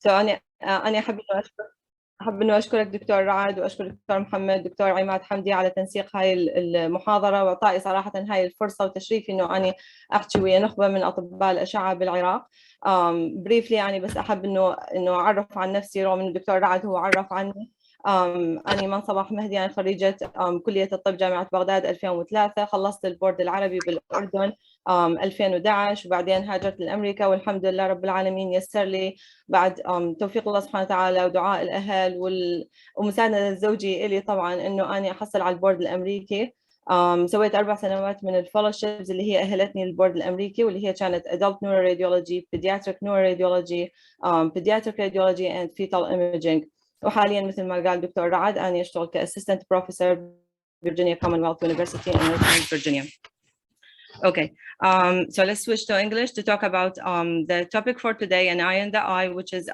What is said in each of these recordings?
أنا أحب إنه أشكرك دكتور رعد، وأشكر دكتور محمد، دكتور عماد حمدي على تنسيق هاي المحاضرة، وإعطائي صراحة هاي الفرصة وتشريفي إنه أنا أحكي ويا نخبة من أطباء الأشعة بالعراق. بريفلي يعني بس أحب إنه أعرف عن نفسي، رغم إنه الدكتور رعد هو عرف عني. أنا من صباح مهدي، أنا خريجة كلية الطب جامعة بغداد 2003. خلصت البورد العربي بالأردن 2011، وبعدين هاجرت لأمريكا، والحمد لله رب العالمين يسر لي بعد توفيق الله سبحانه وتعالى ودعاء الأهل ومساندة زوجي إلي طبعا إنه أنا أحصل على البورد الأمريكي. سويت 4 سنوات من الفellowships اللي هي أهلتني للبورد الأمريكي، واللي هي كانت Adult Neuroradiology, Pediatric Neuroradiology, Pediatric Radiology and Fetal Imaging. وحاليا مثل ما قال دكتور رعد أنا أشتغل كأسيستنت بروفيسور Virginia Commonwealth University in Richmond, Virginia. Okay, so let's switch to English to talk about the topic for today, an eye in the eye, which is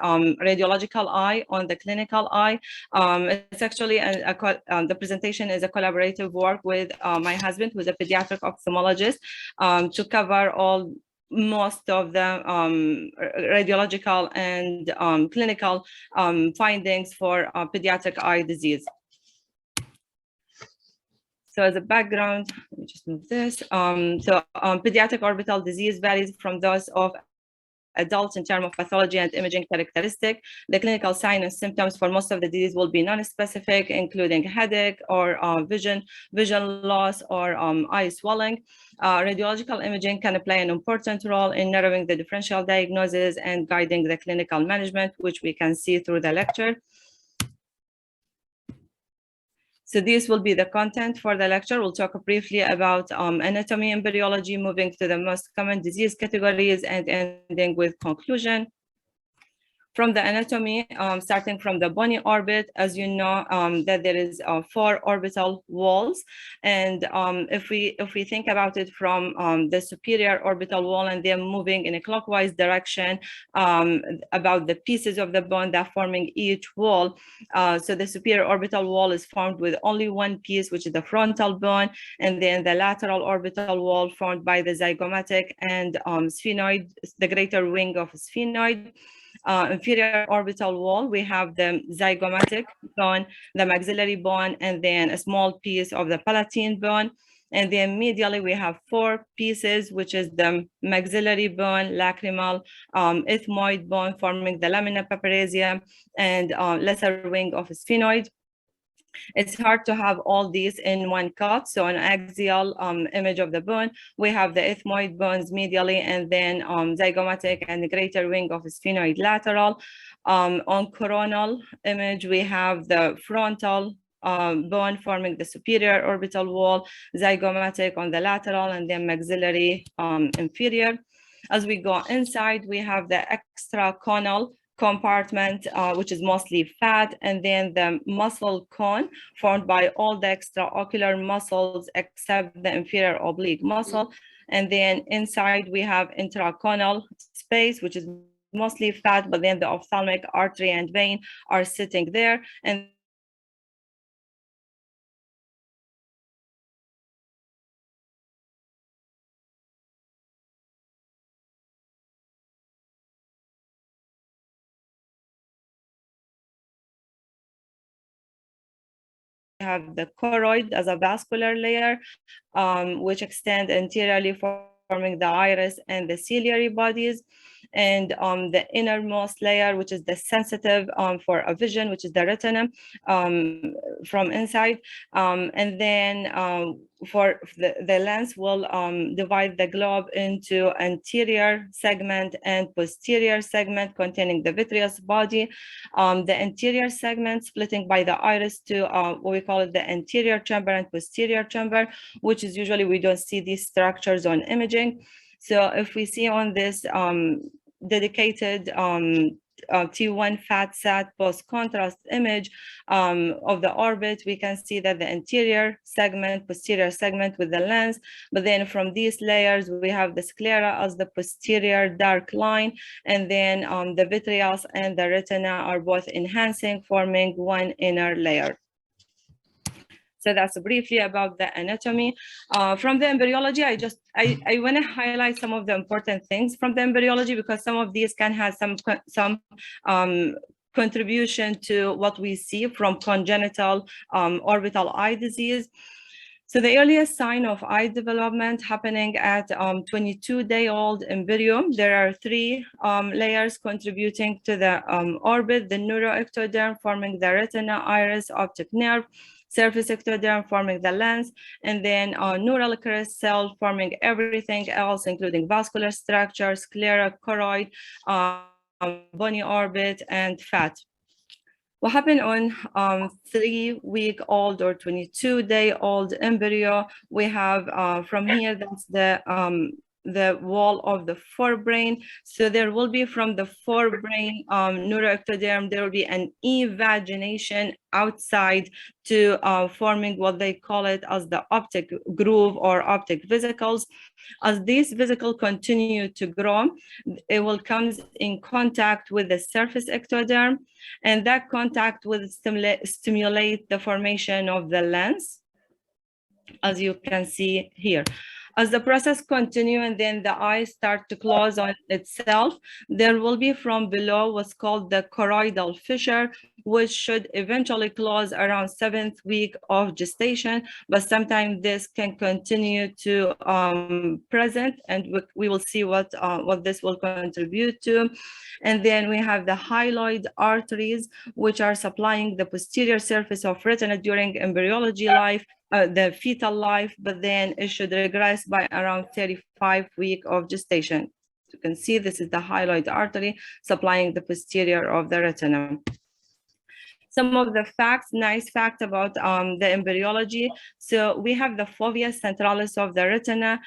radiological eye on the clinical eye. It's actually the presentation is a collaborative work with my husband, who is a pediatric ophthalmologist, to cover most of the radiological and clinical findings for pediatric eye disease. So as a background, let me just move this. Pediatric orbital disease varies from those of adults in terms of pathology and imaging characteristic. The clinical signs and symptoms for most of the disease will be non-specific, including headache or vision loss or eye swelling. Radiological imaging can play an important role in narrowing the differential diagnosis and guiding the clinical management, which we can see through the lecture. So this will be the content for the lecture. We'll talk briefly about anatomy and embryology, moving to the most common disease categories and ending with conclusion. From the anatomy, starting from the bony orbit, as you know, that there is 4 orbital walls, and if we think about it from the superior orbital wall and then moving in a clockwise direction, about the pieces of the bone that forming each wall. So the superior orbital wall is formed with only one piece, which is the frontal bone, and then the lateral orbital wall formed by the zygomatic and sphenoid, the greater wing of sphenoid. Inferior orbital wall, we have the zygomatic bone, the maxillary bone, and then a small piece of the palatine bone. And then medially, we have 4 pieces, which is the maxillary bone, lacrimal, ethmoid bone forming the lamina papyracea, and lesser wing of sphenoid. It's hard to have all these in one cut. So an axial image of the bone, we have the ethmoid bones medially, and then zygomatic and the greater wing of sphenoid lateral. On coronal image, we have the frontal bone forming the superior orbital wall, zygomatic on the lateral, and then maxillary inferior. As we go inside, we have the extraconal compartment, which is mostly fat, and then the muscle cone formed by all the extraocular muscles except the inferior oblique muscle. And then inside we have intraconal space, which is mostly fat, but then the ophthalmic artery and vein are sitting there. And have the choroid as a vascular layer, which extend anteriorly forming the iris and the ciliary bodies, and the innermost layer, which is the sensitive for a vision, which is the retina from inside, and then for the lens will divide the globe into anterior segment and posterior segment containing the vitreous body. The anterior segment splitting by the iris to what we call it the anterior chamber and posterior chamber, which is usually we don't see these structures on imaging. So if we see on this dedicated T1 FAT-SAT post-contrast image of the orbit, we can see that the anterior segment, posterior segment with the lens, but then from these layers, we have the sclera as the posterior dark line, and then the vitreous and the retina are both enhancing, forming one inner layer. So that's briefly about the anatomy. From the embryology, I want to highlight some of the important things from the embryology, because some of these can have some contribution to what we see from congenital orbital eye disease. So the earliest sign of eye development happening at 22-day-old embryo. There are three layers contributing to the orbit: the neuroectoderm forming the retina, iris, optic nerve, surface ectoderm forming the lens, and then neural crest cell forming everything else, including vascular structure, sclera, choroid, bony orbit, and fat. What happened on 3-week-old or 22-day-old embryo? We have from here, that's the wall of the forebrain. So there will be from the forebrain neuroectoderm, there will be an evagination outside to forming what they call it as the optic groove or optic vesicles. As these vesicles continue to grow, it will come in contact with the surface ectoderm, and that contact will stimulate the formation of the lens, as you can see here. As the process continues and then the eyes start to close on itself, there will be from below what's called the choroidal fissure, which should eventually close around 7th week of gestation, but sometimes this can continue to present, and we will see what this will contribute to. And then we have the hyaloid arteries, which are supplying the posterior surface of retina during embryology life, the fetal life, but then it should regress by around 35 weeks of gestation. You can see this is the hyaloid artery supplying the posterior of the retina. Some of the facts, nice fact about the embryology. So we have the fovea centralis of the retina,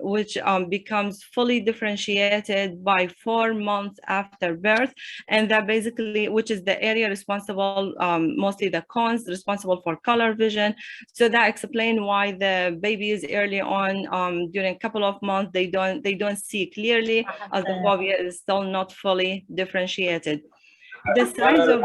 which becomes fully differentiated by 4 months after birth. And that basically, which is the area responsible, mostly the cones, responsible for color vision. So that explains why the babies early on, during a couple of months, they don't see clearly, as the fovea is still not fully differentiated. The size of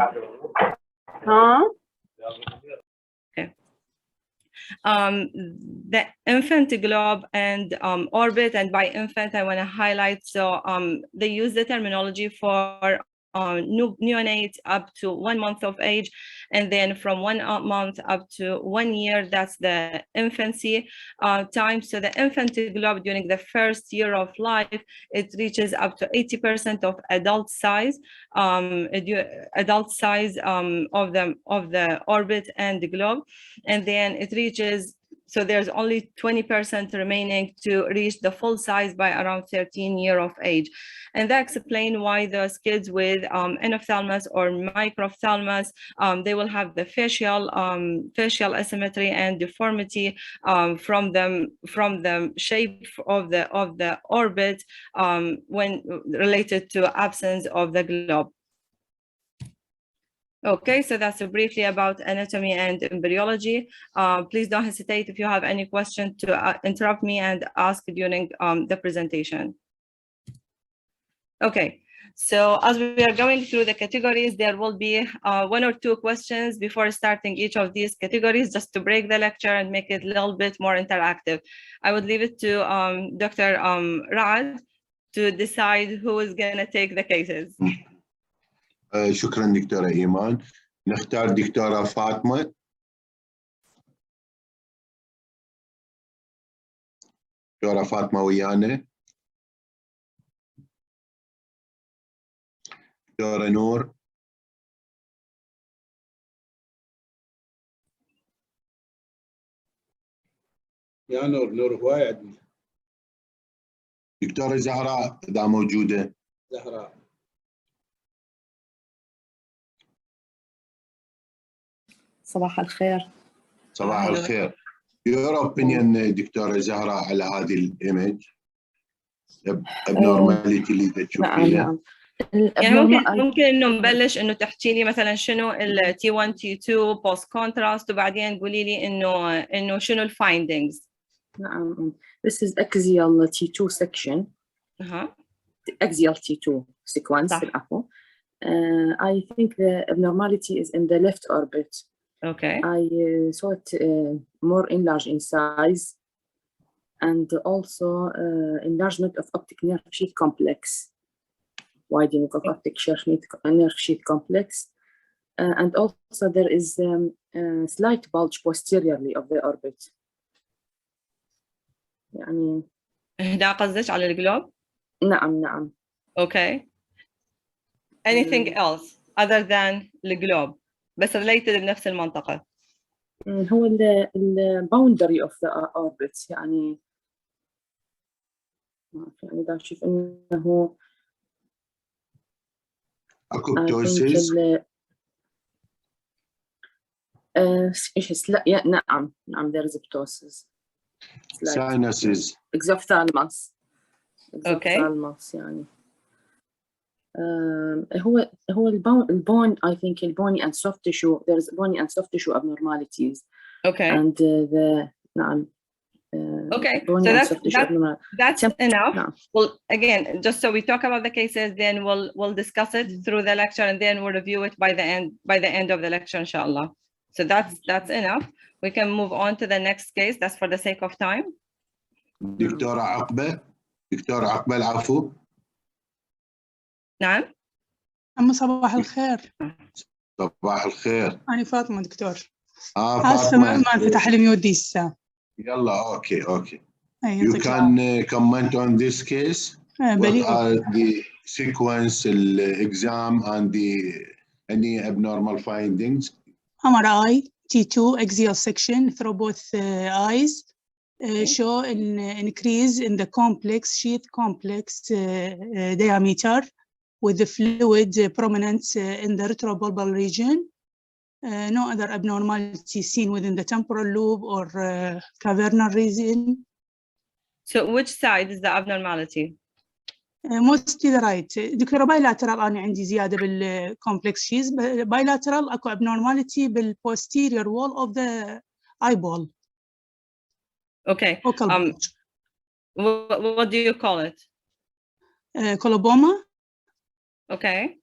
the infant globe and orbit, and by infant I want to highlight, so they use the terminology for neonate up to 1 month of age, and then from 1 month up to 1 year, that's the infancy time. So the infant globe during the first year of life, it reaches up to 80% of adult size, of the orbit and the globe, and then it reaches, so there's only 20% remaining to reach the full size by around 13 years of age. And that explains why those kids with enophthalmos or microphthalmos, they will have the facial asymmetry and deformity from the shape of the orbit when related to absence of the globe. Okay, so that's briefly about anatomy and embryology. Please don't hesitate if you have any question to interrupt me and ask during the presentation. Okay, so as we are going through the categories, there will be 1 or 2 questions before starting each of these categories, just to break the lecture and make it a little bit more interactive. I would leave it to Dr. Raad to decide who is going to take the cases. شكرا دكتورة إيمان. نختار دكتورة فاطمة. دكتورة فاطمة ويانا. دكتورة نور. يا نور هواي عندنا. دكتورة زهراء إذا موجودة. زهراء. صباح الخير. صباح الخير. Your opinion دكتورة زهراء على هذه الإيمج abnormality اللي تشوفيها. نعم. يعني ممكن انه نبلش انه تحكي لي مثلا شنو ال T1 T2 post contrast، وبعدين قولي لي انه شنو الفايندينجز. نعم. This is axial T2 section. Axial T2 sequence. I think the abnormality is in the left orbit. Okay. I saw it more enlarged in size, and also enlargement of optic nerve sheath complex, widening of optic nerve sheath complex, and also there is a slight bulge posteriorly of the orbit. يعني هنا قصدك على الجلوب؟ نعم. Okay. Anything else other than الجلوب بس related بنفس المنطقة؟ هو ال boundary of the orbit يعني دا أشوف إنه اكو بتوسيس إيش نعم there is a ptosis. sinuses exophthalmos Okay. يعني هو البون I think البوني and soft tissue there is bony and soft tissue abnormalities. Okay. And the نعم Okay, bony so and that's soft tissue that's enough. نعم. Well, again, just so we talk about the cases, then we'll discuss it through the lecture, and then we'll review it by the end of the lecture, inshallah. So that's enough. We can move on to the next case. That's for the sake of time. دكتورة عقبة العفو. نعم. صباح الخير. صباح الخير. أنا فاطمة دكتور. فاطمة. ما انفتح الميوت دي الساعة. يلا اوكي. You can comment on this case. What are the sequence, the exam, and any abnormal findings? MRI, T2 axial section through both eyes show an increase in the complex sheath complex diameter with the fluid prominent in the retrobulbar region. No other abnormality seen within the temporal lobe or cavernous region. So which side is the abnormality? Mostly the right. دكتورة bilateral أنا عندي زيادة بالcomplex sheath. Bilateral أكو abnormality بالposterior wall of the eyeball. Okay. What do you call it? Coloboma. Okay.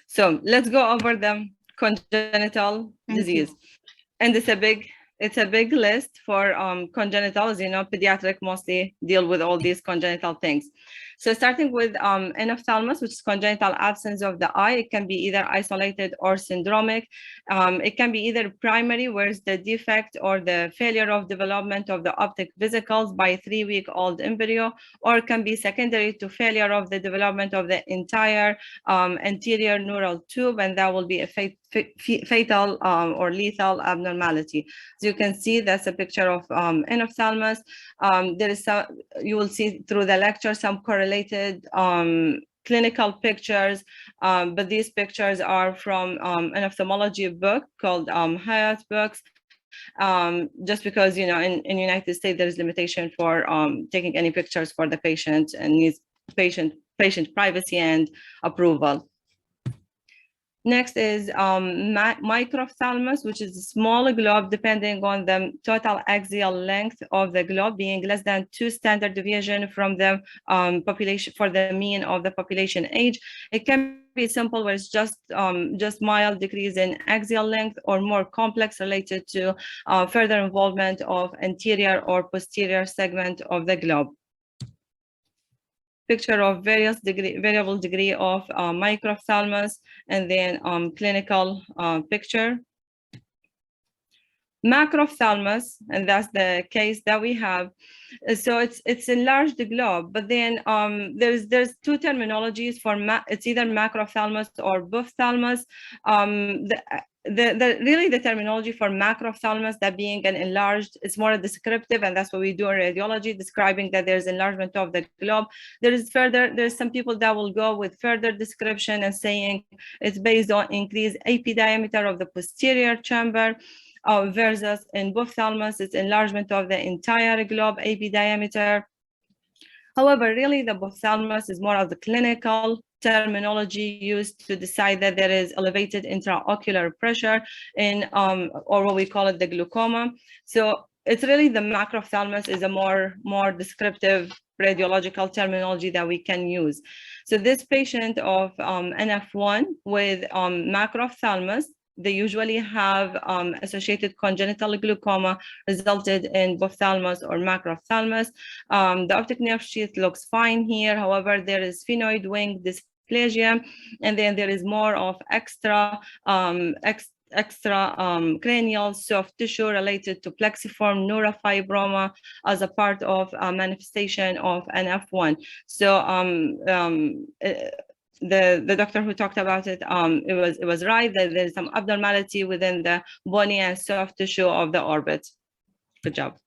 So let's go over the congenital disease. And it's a big list for congenital. As you know, pediatric mostly deal with all these congenital things. So starting with enophthalmos, which is congenital absence of the eye. It can be either isolated or syndromic. It can be either primary, where it's the defect or the failure of development of the optic vesicles by 3-week-old embryo, or it can be secondary to failure of the development of the entire anterior neural tube, and that will be a fatal or lethal abnormality. As you can see, that's a picture of enophthalmos. There is some, you will see through the lecture, some correlated clinical pictures, but these pictures are from an ophthalmology book called Hayat Books. Just because, you know, in the United States, there is limitation for taking any pictures for the patient and needs patient privacy and approval. Next is microphthalmos, which is a small globe depending on the total axial length of the globe being less than 2 standard deviation from the population for the mean of the population age. It can be simple, where it's just mild decrease in axial length, or more complex related to further involvement of anterior or posterior segment of the globe. Picture of variable degree of microphthalmos, and then clinical picture. Macrophthalmos, and that's the case that we have. So it's enlarged the globe, but then there's 2 terminologies for it's either macrophthalmos or bophthalmos. Really the terminology for macrophthalmos, that being an enlarged, it's more descriptive, and that's what we do in radiology, describing that there's enlargement of the globe. There's some people that will go with further description and saying it's based on increased AP diameter of the posterior chamber, versus in bophthalmos, it's enlargement of the entire globe AP diameter. However, really the bophthalmos is more of the clinical terminology used to decide that there is elevated intraocular pressure in, or what we call it, the glaucoma. So it's really the macrophthalmos is a more descriptive radiological terminology that we can use. So this patient of NF1 with macrophthalmos, they usually have associated congenital glaucoma resulted in ophthalmos or macrophthalmos. The optic nerve sheath looks fine here. However, there is sphenoid wing dysplasia, and then there is more of extra cranial soft tissue related to plexiform neurofibroma as a part of a manifestation of NF1. So the doctor who talked about it, it was right that there's some abnormality within the bony and soft tissue of the orbit. Good job.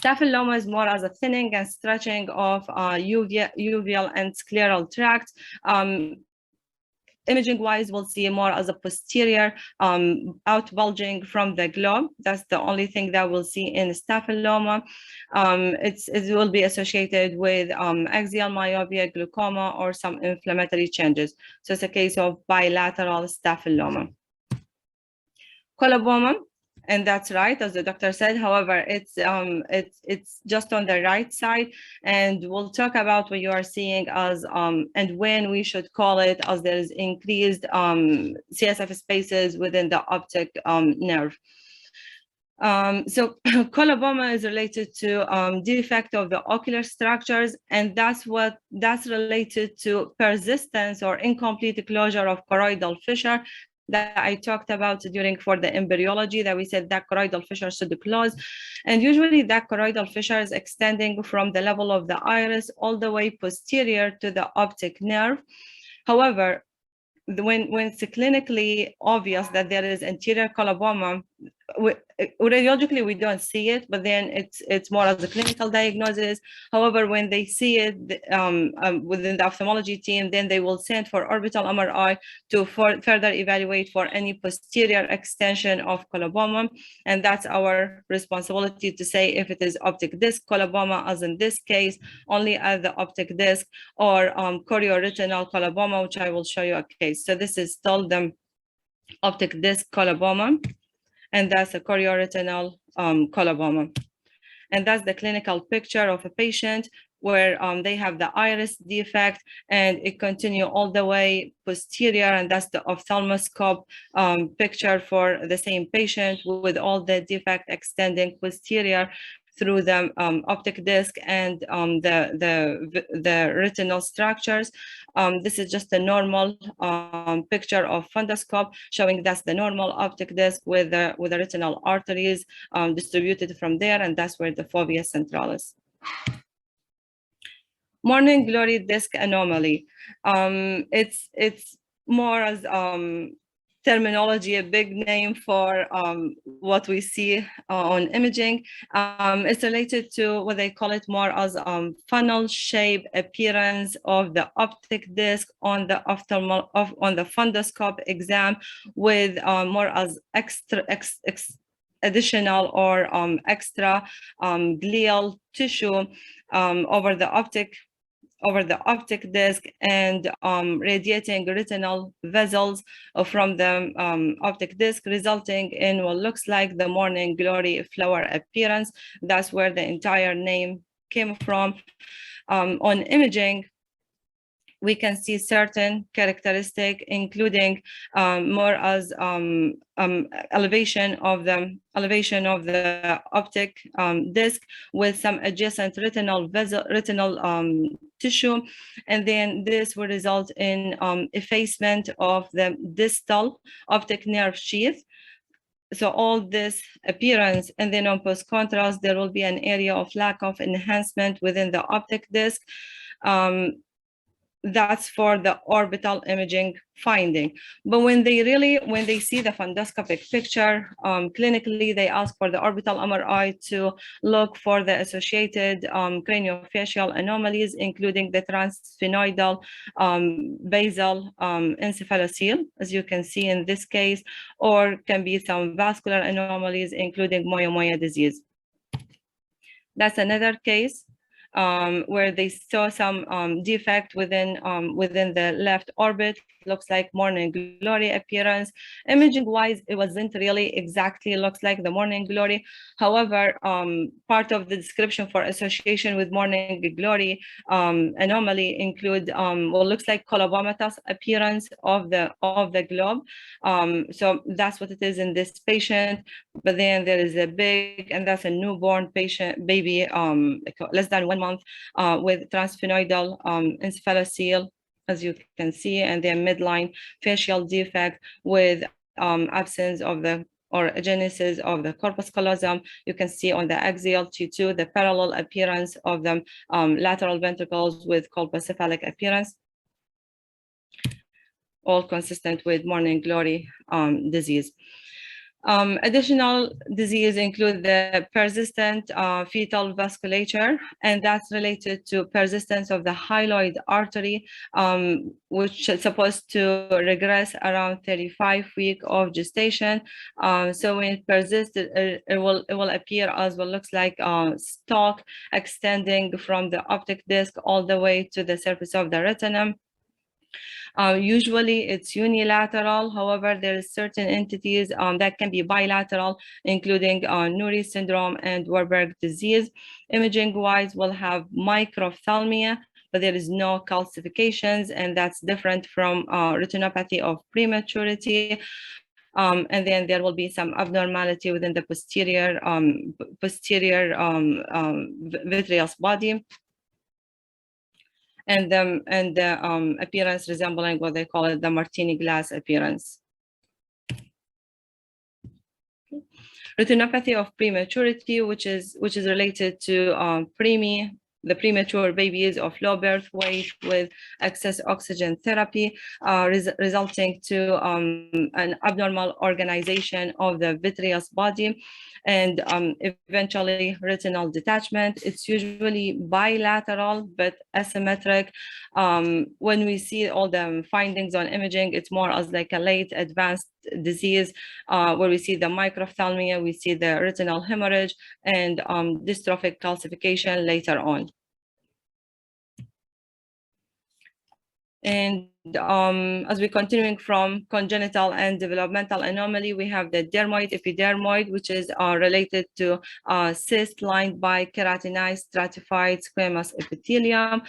Staphyloma is more as a thinning and stretching of uveal and scleral tract. Imaging-wise, we'll see more as a posterior out bulging from the globe. That's the only thing that we'll see in staphyloma. It will be associated with axial myopia, glaucoma, or some inflammatory changes. So it's a case of bilateral staphyloma. Coloboma, and that's right, as the doctor said. However, it's just on the right side, and we'll talk about what you are seeing as and when we should call it, as there is increased CSF spaces within the optic nerve. So coloboma is related to defect of the ocular structures, and that's related to persistence or incomplete closure of choroidal fissure that I talked about for the embryology, that we said that choroidal fissure should close. And usually that choroidal fissure is extending from the level of the iris all the way posterior to the optic nerve. However, when it's clinically obvious that there is anterior coloboma, radiologically we don't see it, but then it's more as a clinical diagnosis. However, when they see it within the ophthalmology team, then they will send for orbital MRI to further evaluate for any posterior extension of coloboma, and that's our responsibility to say if it is optic disc coloboma, as in this case, only at the optic disc, or chorioretinal coloboma, which I will show you a case. So this is still the optic disc coloboma, and that's a chorioretinal coloboma. And that's the clinical picture of a patient where they have the iris defect and it continue all the way posterior, and that's the ophthalmoscope picture for the same patient with all the defect extending posterior through the optic disc and the retinal structures. This is just a normal picture of fundoscope showing that's the normal optic disc with the retinal arteries distributed from there, and that's where the fovea centralis. Morning glory disc anomaly. It's more as terminology, a big name for what we see on imaging. It's related to what they call it more as funnel shape appearance of the optic disc on the fundoscope exam, with more as additional or extra glial tissue over the optic disc, and radiating retinal vessels from the optic disc, resulting in what looks like the morning glory flower appearance. That's where the entire name came from. On imaging, we can see certain characteristic, including more as elevation of the optic disc with some adjacent retinal tissue, and then this will result in effacement of the distal optic nerve sheath. So all this appearance, and then on post contrast, there will be an area of lack of enhancement within the optic disc. That's for the orbital imaging finding. But when they see the fundoscopic picture, clinically, they ask for the orbital MRI to look for the associated craniofacial anomalies, including the transsphenoidal basal encephalocele, as you can see in this case, or can be some vascular anomalies, including moyamoya disease. That's another case. where they saw some defect within the left orbit. Looks like morning glory appearance. Imaging wise, it wasn't really exactly looks like the morning glory. However, part of the description for association with morning glory anomaly include what looks like colobomatous appearance of the globe. So that's what it is in this patient. But then there is a big, and that's a newborn baby, less than 1 month, with transsphenoidal encephalocele, as you can see, and then midline facial defect with absence of the or agenesis of the corpus callosum. You can see on the axial T2 the parallel appearance of the lateral ventricles with colpocephalic appearance, all consistent with morning glory disease. Additional disease include the persistent fetal vasculature, and that's related to persistence of the hyaloid artery, which is supposed to regress around 35 weeks of gestation. So when it persists, it will appear as what looks like stalk extending from the optic disc all the way to the surface of the retina. Usually it's unilateral. However, there is certain entities that can be bilateral, including Nuri syndrome and Warburg disease. Imaging wise, we'll have microphthalmia, but there is no calcifications, and that's different from retinopathy of prematurity. And then there will be some abnormality within the posterior vitreous body. And the appearance resembling what they call it, the Martini glass appearance. Retinopathy of prematurity, which is related to the premature babies of low birth weight with excess oxygen therapy, resulting to an abnormal organization of the vitreous body, and eventually retinal detachment. It's usually bilateral but asymmetric. When we see all the findings on imaging, it's more as like a late advanced disease, where we see the microphthalmia, we see the retinal hemorrhage, and dystrophic calcification later on. And as we're continuing from congenital and developmental anomaly, we have the dermoid epidermoid, which is related to cyst lined by keratinized stratified squamous epithelium.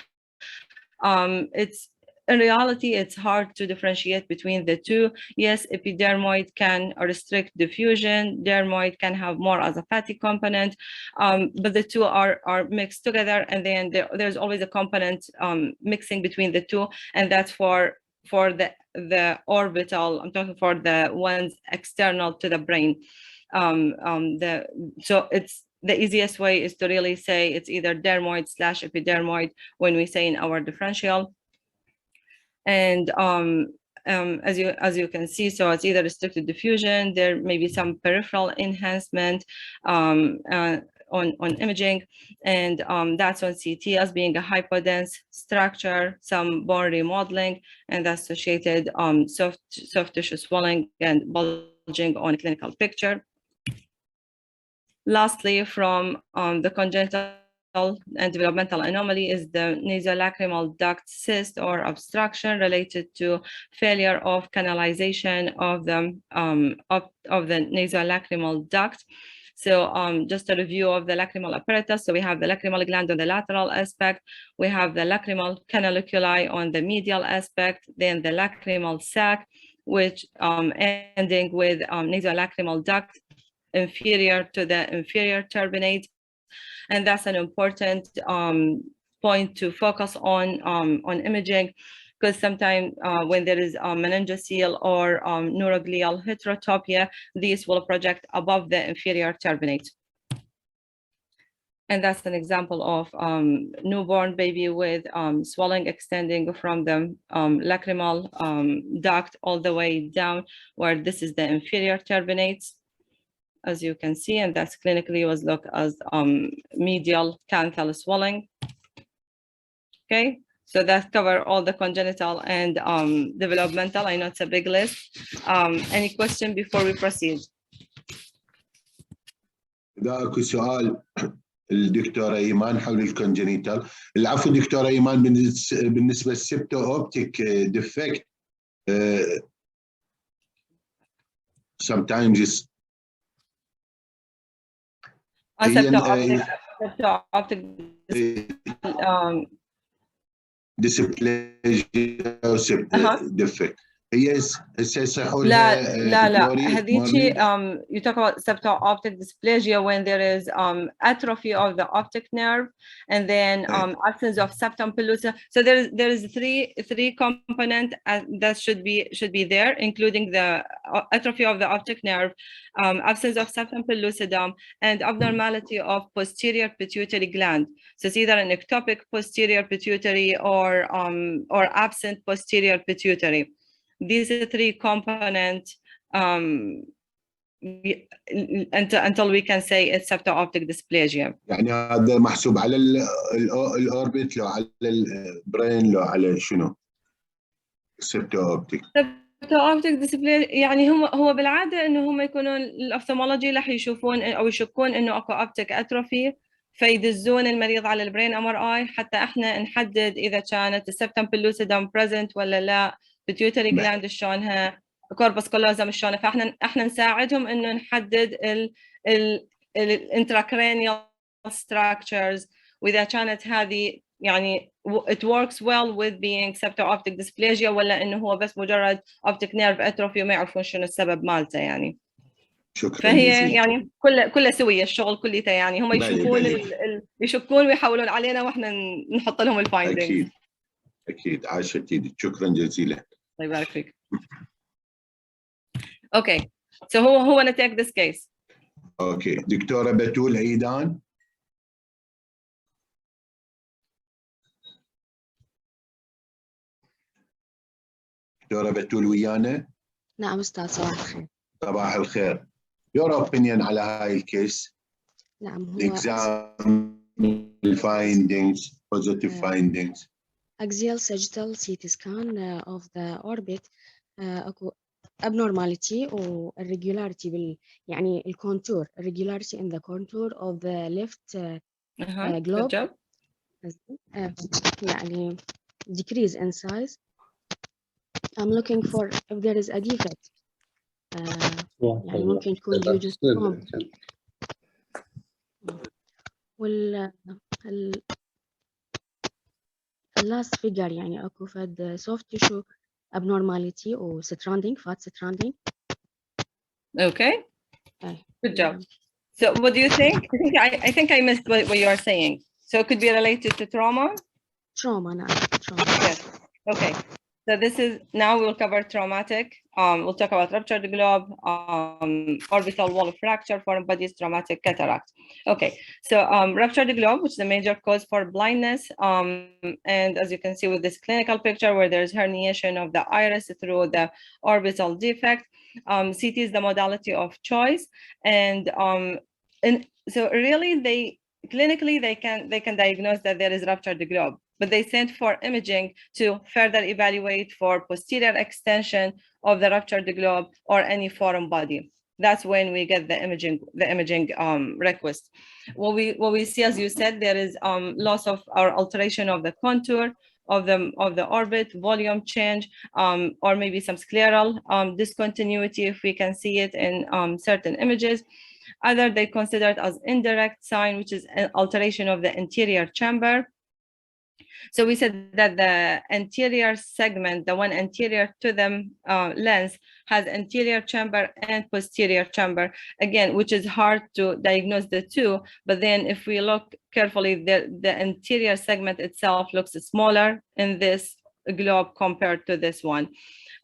In reality, it's hard to differentiate between the two. Yes, epidermoid can restrict diffusion. Dermoid can have more as a fatty component, but the two are mixed together, and then there's always a component mixing between the two, and that's for the orbital. I'm talking for the ones external to the brain. So it's the easiest way is to really say it's either dermoid / epidermoid when we say in our differential. And as you can see, so it's either restricted diffusion, there may be some peripheral enhancement on imaging, and that's on CT as being a hypodense structure, some bone remodeling, and associated soft tissue swelling and bulging on a clinical picture. Lastly, from the congenital and developmental anomaly is the nasolacrimal duct cyst or obstruction related to failure of canalization of the nasolacrimal duct. So just a review of the lacrimal apparatus. So we have the lacrimal gland on the lateral aspect, we have the lacrimal canaliculi on the medial aspect, then the lacrimal sac, which ending with nasolacrimal duct inferior to the inferior turbinate. And that's an important point to focus on imaging, because sometimes when there is meningocele or neuroglial heterotopia, these will project above the inferior turbinate. And that's an example of newborn baby with swelling extending from the lacrimal duct all the way down, where this is the inferior turbinates, as you can see, and that's clinically was looked as medial canthal swelling. Okay, so that cover all the congenital and developmental. I know it's a big list. Any question before we proceed? إذا أكو سؤال الدكتورة إيمان حول الكونجنيتال. العفو دكتورة إيمان، بالنسبة للسبتو أوبتيك ديفكت sometimes it's dysplasia defect. Yes, لا هذيك you talk about septo-optic dysplasia when there is atrophy of the optic nerve and then absence of septum pellucidum. So there is three component that should be there, including the atrophy of the optic nerve, absence of septum pellucidum, and abnormality of posterior pituitary gland. So it's either an ectopic posterior pituitary or absent posterior pituitary. These are three components until we can say it's septo-optic dysplasia. يعني هذا محسوب على الأوربت لو على البرين لو على شنو؟ septo-optic. septo-optic dysplasia يعني هو بالعادة إنه هم يكونون الأوفثالمولوجي رح يشوفون أو يشكون إنه أكو optic atrophy فيدزون المريض على البرين MRI حتى إحنا نحدد إذا كانت السبتم pellucidum present ولا لا، pituitary gland شلونها، corpus callosum شلونها، فاحنا نساعدهم انه نحدد ال intracranial structures، واذا كانت هذه يعني it works well with being septo-optic dysplasia ولا انه هو بس مجرد optic nerve atrophy وما يعرفون شنو السبب مالته يعني. شكرا فهي جزيلا. يعني كلها سويه الشغل كليته يعني هم يشوفون يشكون ويحولون علينا واحنا نحط لهم الفايندينجز. اكيد عاشت ايدك، شكرا جزيلا. الله يبارك فيك. Okay, so who wanna take this case? Okay, دكتورة بتول عيدان. دكتورة بتول ويانا؟ نعم أستاذ، صباح الخير. صباح الخير. Your opinion على هاي الكيس؟ نعم هو exam findings, positive findings. axial sagittal CT scan of the orbit أكو abnormality و irregularity يعني الcontour irregularity in the contour of the left globe. Good job. يعني decrease in size. I'm looking for if there is a defect. يعني ممكن يكون due to storm. last figure يعني أكو فد soft tissue abnormality or fat surrounding. Okay. Good job. So what do you think? I think I missed what you are saying. So it could be related to trauma? Trauma, no. Trauma. Yes. Okay. So this is, now we'll cover traumatic. We'll talk about ruptured globe, orbital wall fracture, foreign bodies, traumatic cataract. Okay, so ruptured globe, which is a major cause for blindness. And as you can see with this clinical picture where there's herniation of the iris through the orbital defect, CT is the modality of choice. And so really clinically they can diagnose that there is ruptured globe, but they sent for imaging to further evaluate for posterior extension of the ruptured globe or any foreign body. That's when we get the imaging request. What we see, as you said, there is loss of or alteration of the contour of the orbit, volume change, or maybe some scleral discontinuity if we can see it in certain images. Either they consider it as indirect sign, which is an alteration of the anterior chamber. So we said that the anterior segment, the one anterior to the lens, has anterior chamber and posterior chamber, again, which is hard to diagnose the two. But then if we look carefully, the anterior segment itself looks smaller in this globe compared to this one.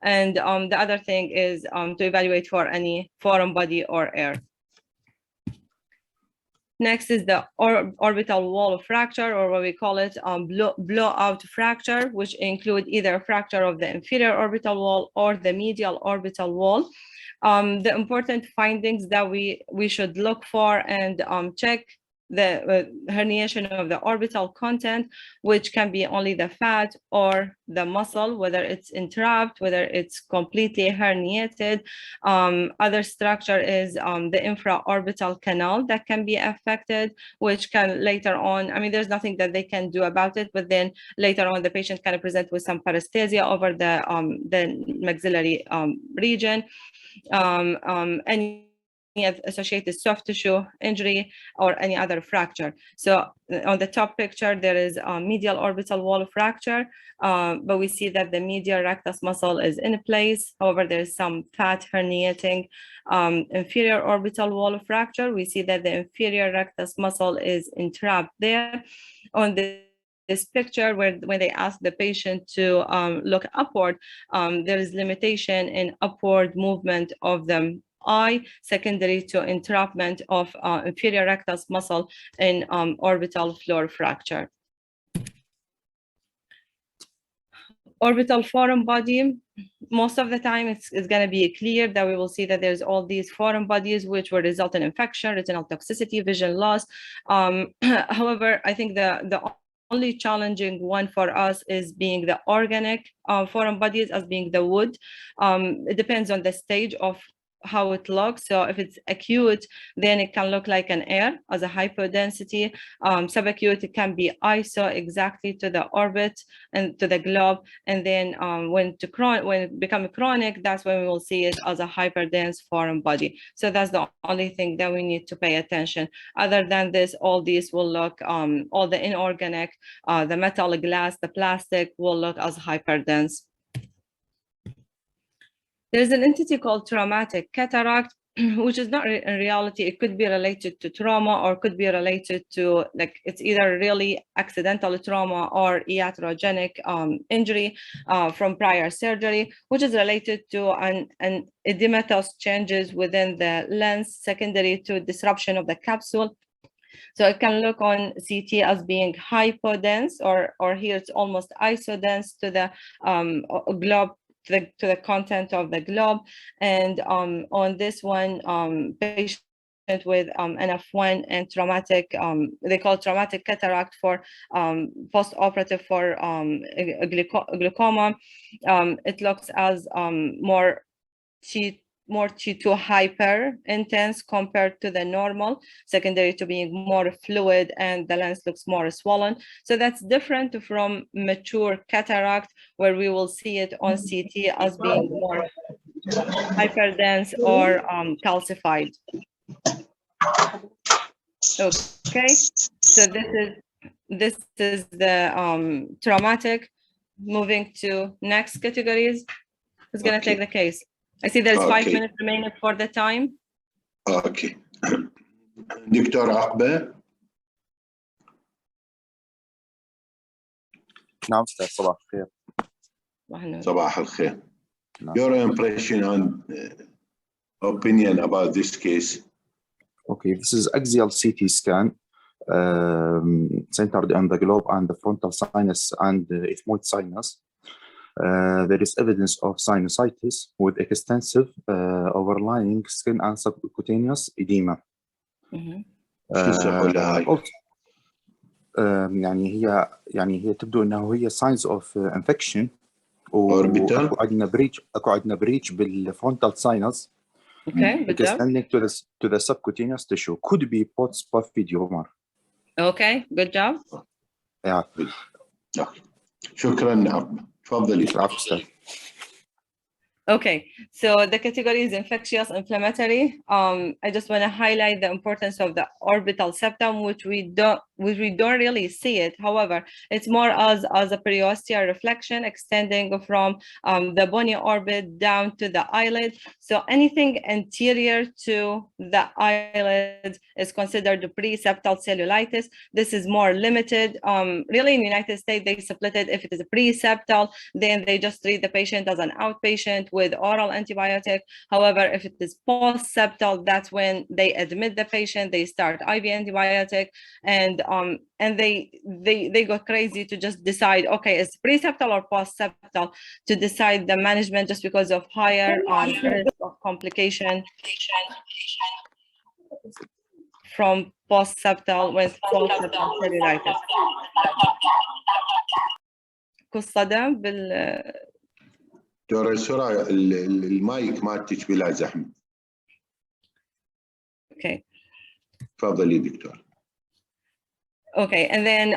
And the other thing is to evaluate for any foreign body or air. Next is the orbital wall fracture, or what we call it blowout fracture, which include either fracture of the inferior orbital wall or the medial orbital wall. The important findings that we should look for and check the herniation of the orbital content, which can be only the fat or the muscle, whether it's entrapped, whether it's completely herniated. Other structure is the infraorbital canal that can be affected, which can later on, I mean, there's nothing that they can do about it, but then later on the patient can present with some paresthesia over the maxillary region. Any associated soft tissue injury or any other fracture. So on the top picture, there is a medial orbital wall fracture, but we see that the medial rectus muscle is in place. However, there's some fat herniating. Inferior orbital wall fracture, we see that the inferior rectus muscle is entrapped there. On this picture, when they ask the patient to look upward, there is limitation in upward movement of the eye, secondary to entrapment of inferior rectus muscle in orbital floor fracture. Orbital foreign body, most of the time it's going to be clear that we will see that there's all these foreign bodies which will result in infection, retinal toxicity, vision loss. However, I think the only challenging one for us is being the organic foreign bodies, as being the wood. It depends on the stage of how it looks. So if it's acute, then it can look like an air as a hypodensity. Subacute, it can be iso exactly to the orbit and to the globe. And then when it becomes chronic, that's when we will see it as a hyperdense foreign body. So that's the only thing that we need to pay attention. Other than this, all these will look, all the inorganic, the metal, glass, the plastic will look as hyperdense. There's an entity called traumatic cataract, which is not in reality, it could be related to trauma or could be related to, like, it's either really accidental trauma or iatrogenic injury from prior surgery, which is related to an edematous changes within the lens secondary to disruption of the capsule. So it can look on CT as being hypodense, or here it's almost isodense to the globe, to the content of the globe. And on this one, patient with NF1 and traumatic, they call traumatic cataract for post-operative for glaucoma. It looks as more T2 hyper intense compared to the normal, secondary to being more fluid, and the lens looks more swollen. So that's different from mature cataract, where we will see it on CT as being more hyperdense or calcified. Okay, so this is the traumatic. Moving to next categories, who's going to take the case? I see there's 5 minutes remaining for the time. Okay. Dr. Aqba. نعم أستاذ صباح الخير. صباح الخير. Your impression and opinion about this case? Okay, this is axial CT scan centered on the globe and the frontal sinus and the ethmoid sinus. There is evidence of sinusitis with extensive overlying skin and subcutaneous edema. يعني هي تبدو انه هي signs of infection. واكو عندنا بريتش بالفرونتال sinus. Okay, good job. Extending to the subcutaneous tissue. Could be POTS paphidioma. Okay, good job. Yeah. شكرا عقبة. تفضلي. Okay, so the category is infectious inflammatory. I just want to highlight the importance of the orbital septum, which we don't really see it. However, it's more as a periosteal reflection extending from the bony orbit down to the eyelid. So anything anterior to the eyelid is considered preseptal cellulitis. This is more limited. Really, in the United States, they split it. If it is a preseptal, then they just treat the patient as an outpatient with oral antibiotic. However, if it is post-septal, that's when they admit the patient, they start IV antibiotic, and they go crazy to just decide, okay, is preseptal or post-septal, to decide the management just because of higher risk of complication from post-septal with post-septal cellulitis. كالصدى دكتورة سورة المايك مالتك بلا زحمة. Okay. تفضلي دكتور. Okay, and then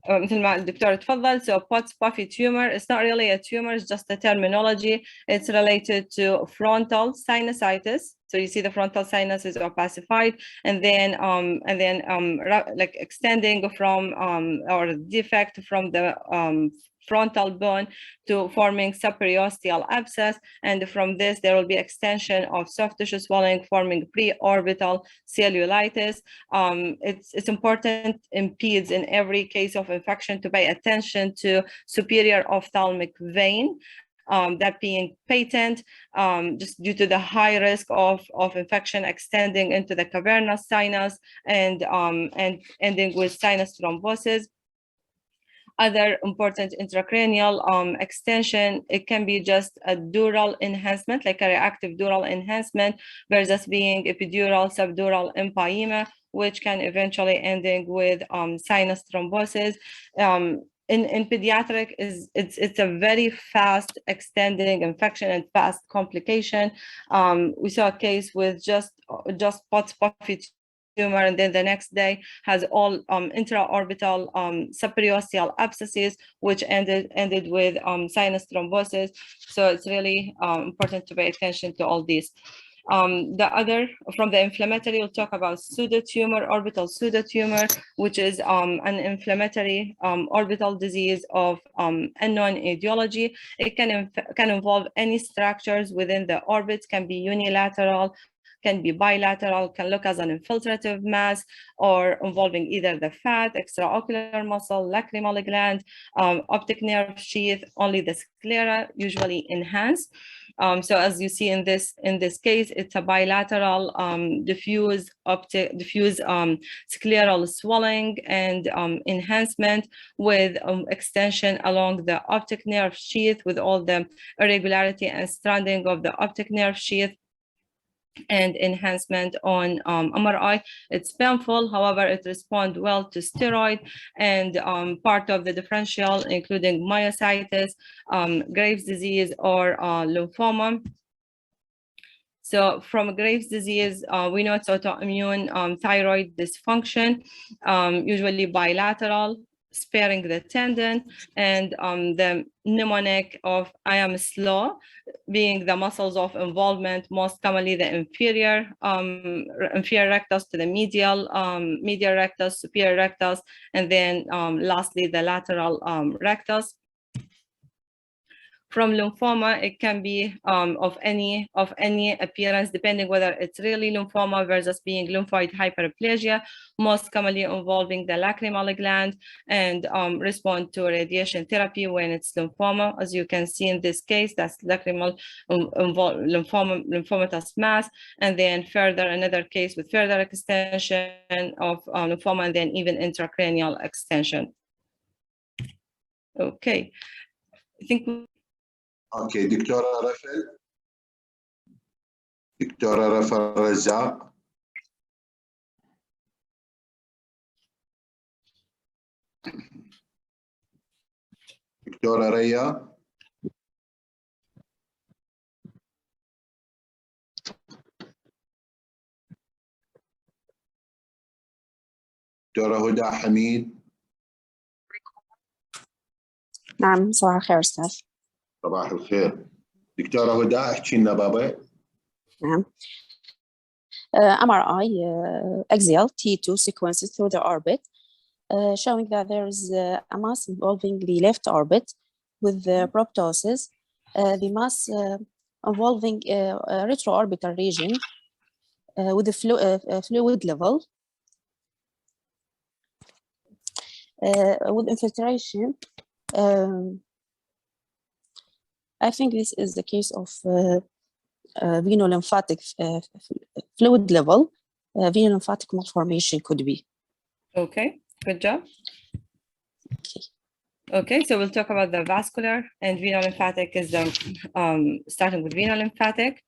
مثل ما الدكتور تفضل, so Pott's puffy tumor, it's not really a tumor, it's just a terminology. It's related to frontal sinusitis. So you see the frontal sinus is opacified, and then like extending from or defect from the frontal bone to forming subperiosteal abscess, and from this there will be extension of soft tissue swelling forming preorbital cellulitis. It's important in peds in every case of infection to pay attention to superior ophthalmic vein, that being patent, just due to the high risk of infection extending into the cavernous sinus and ending with sinus thrombosis. Other important intracranial extension, it can be just a dural enhancement, like a reactive dural enhancement, versus being epidural subdural empyema, which can eventually ending with sinus thrombosis. In pediatric, it's a very fast extending infection and fast complication. We saw a case with just Pott's puffy tumor, and then the next day has all intraorbital subperiosteal abscesses, which ended with sinus thrombosis. So it's really important to pay attention to all these. The other, from the inflammatory, we'll talk about pseudotumor, orbital pseudotumor, which is an inflammatory orbital disease of unknown etiology. It can involve any structures within the orbit, can be unilateral, can be bilateral, can look as an infiltrative mass, or involving either the fat, extraocular muscle, lacrimal gland, optic nerve sheath, only the sclera, usually enhanced. So as you see in this case, it's a bilateral diffuse scleral swelling and enhancement with extension along the optic nerve sheath with all the irregularity and stranding of the optic nerve sheath, and enhancement on MRI. It's painful, however, it responds well to steroid, and part of the differential, including myositis, Graves' disease, or lymphoma. So from Graves' disease, we know it's autoimmune thyroid dysfunction, usually bilateral, sparing the tendon, and the mnemonic of I am slow, being the muscles of involvement, most commonly the inferior rectus to the medial rectus, superior rectus, and then lastly the lateral rectus. From lymphoma, it can be of any appearance, depending whether it's really lymphoma versus being lymphoid hyperplasia, most commonly involving the lacrimal gland, and respond to radiation therapy when it's lymphoma. As you can see in this case, that's lacrimal lymphomatous mass, and then further another case with further extension of lymphoma, and then even intracranial extension. Okay, I think. اوكي دكتورة رفل. دكتورة رفل رزاق. دكتورة ريا. دكتورة هدى حميد. نعم، صباح الخير أستاذ. صباح الخير. دكتورة هدى احكي لنا بابا. نعم. MRI axial T2 sequences through the orbit, showing that there is a mass involving the left orbit with proptosis, the mass involving retroorbital region with the fluid level, with infiltration. I think this is the case of venolymphatic fluid level. Venolymphatic malformation could be. Okay, good job. Okay. Okay, so we'll talk about the vascular, and venous lymphatic is the starting with venous lymphatic,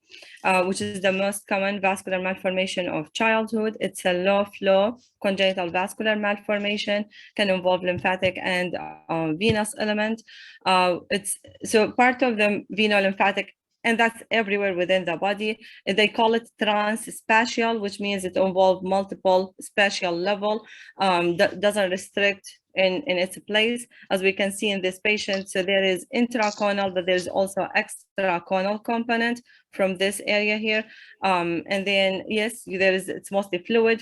which is the most common vascular malformation of childhood. It's a low flow congenital vascular malformation, can involve lymphatic and venous element. It's so part of the venous lymphatic, and that's everywhere within the body. They call it transspatial, which means it involves multiple spatial level, that doesn't restrict in its place, as we can see in this patient. So there is intraconal, but there's also extraconal component from this area here. And then, yes, it's mostly fluid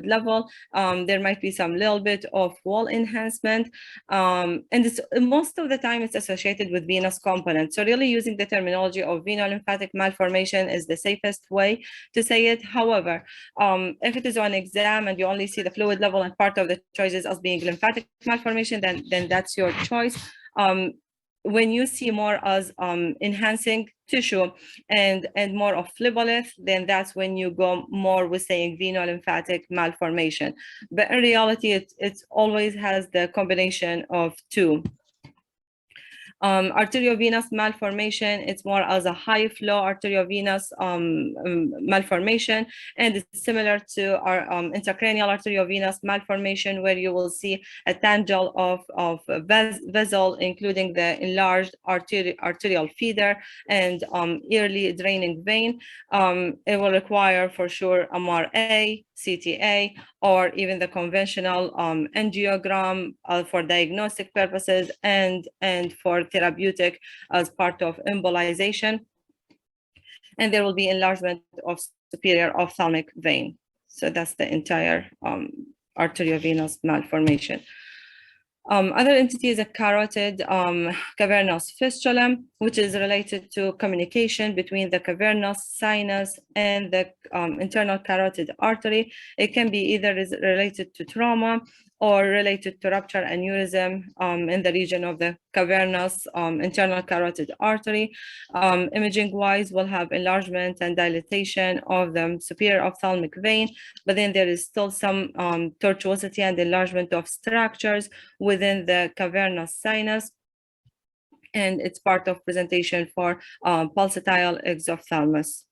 level. There might be some little bit of wall enhancement. And it's, most of the time it's associated with venous component. So really using the terminology of venous lymphatic malformation is the safest way to say it. However, if it is on exam and you only see the fluid level and part of the choices as being lymphatic malformation, then that's your choice. When you see more as enhancing tissue and more of phlebolith, then that's when you go more with saying venous lymphatic malformation. But in reality, it always has the combination of two. Arteriovenous malformation, it's more as a high flow arteriovenous malformation, and it's similar to our intracranial arteriovenous malformation, where you will see a tangle of vessel, including the enlarged arterial feeder and early draining vein. It will require for sure MRA, CTA, or even the conventional angiogram for diagnostic purposes and for therapeutic as part of embolization. And there will be enlargement of superior ophthalmic vein. So that's the entire arteriovenous malformation. Other entity is a carotid cavernous fistula, which is related to communication between the cavernous sinus and the internal carotid artery. It can be either related to trauma or related to rupture aneurysm in the region of the cavernous internal carotid artery. Imaging-wise, we'll have enlargement and dilatation of the superior ophthalmic vein, but then there is still some tortuosity and enlargement of structures within the cavernous sinus, and it's part of presentation for pulsatile exophthalmos.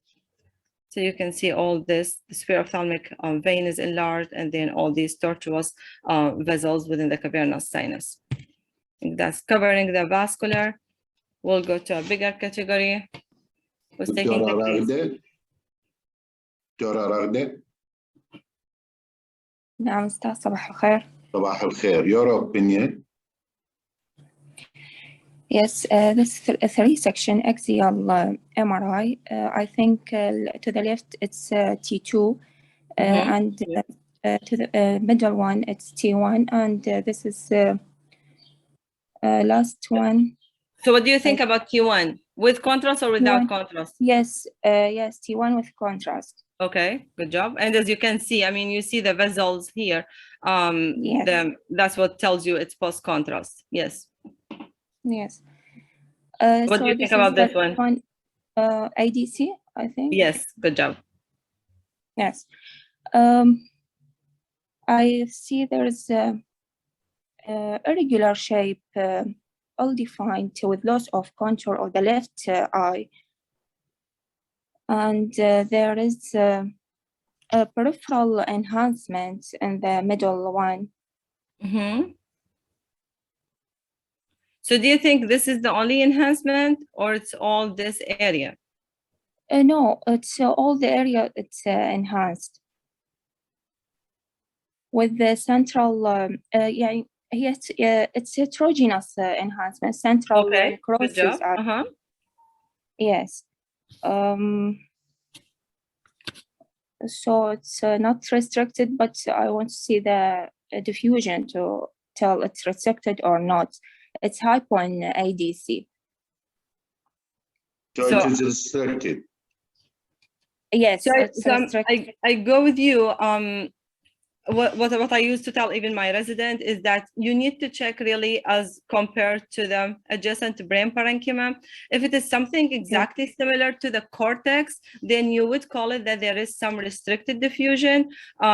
So you can see all this, the superior ophthalmic vein is enlarged, and then all these tortuous vessels within the cavernous sinus. That's covering the vascular. We'll go to a bigger category. Who's taking the case? دكتورة رغدة. نعم أستاذ، صباح الخير. صباح الخير. Your opinion? Yes, this 3-section axial MRI. I think to the left it's T2, and to the middle one it's T1, and this is last one. So what do you think about T1? With contrast or without contrast? Yes, yes, T1 with contrast. Okay, good job. And as you can see, I mean, you see the vessels here. Yes. That's what tells you it's post-contrast. Yes. Yes. What do you think about this one? ADC, I think. Yes, good job. Yes. I see there's a irregular shape, all defined with loss of contour of the left eye. And there is a peripheral enhancement in the middle one. So do you think this is the only enhancement, or it's all this area? No, it's all the area it's enhanced. With the central, yeah, yes, it's heterogeneous enhancement. Central necrosis. Yes. So it's not restricted, but I want to see the diffusion to tell it's restricted or not. It's hypo in ADC. So it is restricted. Yes, so it's restricted. I go with you. What I used to tell even my resident is that you need to check really as compared to the adjacent brain parenchyma. If it is something exactly similar to the cortex, then you would call it that there is some restricted diffusion,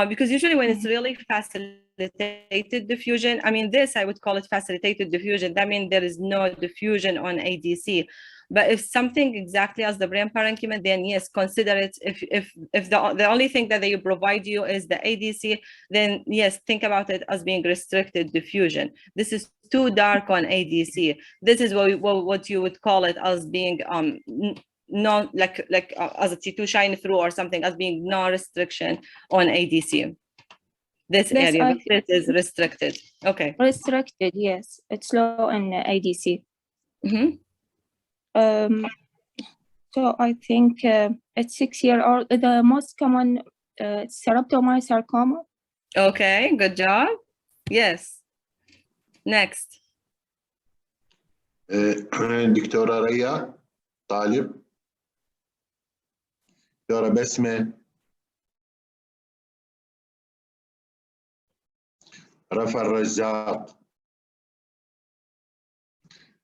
because usually when it's really facile facilitated diffusion. I mean, this, I would call it facilitated diffusion. That means there is no diffusion on ADC. But if something exactly as the brain parenchyma, then yes, consider it. If the only thing that they provide you is the ADC, then yes, think about it as being restricted diffusion. This is too dark on ADC. This is what you would call it as being no, like as a T2 shine through or something, as being no restriction on ADC. This Yes, area, this is restricted. Okay. Restricted, yes. It's low in ADC. So I think at 6 years old, the most common cerebtomyosarcoma. Okay, good job. Yes. Next. دكتورة ريا طالب. دكتورة بسمة. رفع الرزاق.